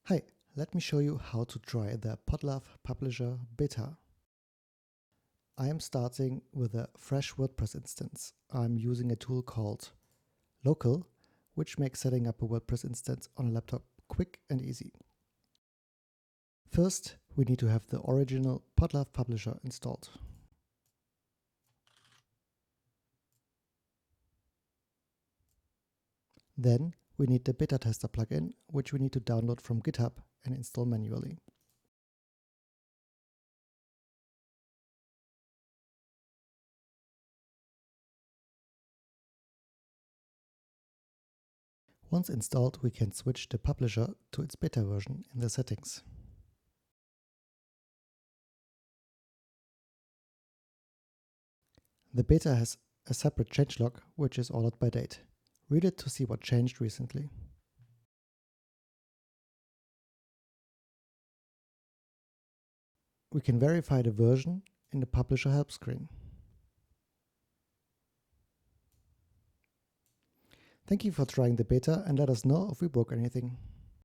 Hi, let me show you how to try the Podlove Publisher Beta. I am starting with a fresh WordPress instance. I'm using a tool called Local, which makes setting up a WordPress instance on a laptop quick and easy. First, we need to have the original Podlove Publisher installed. Then we need the beta tester plugin, which we need to download from GitHub and install manually. Once installed, we can switch the publisher to its beta version in the settings. The beta has a separate changelog, which is ordered by date. Read it to see what changed recently. We can verify the version in the Publisher Help screen. Thank you for trying the beta and let us know if we broke anything.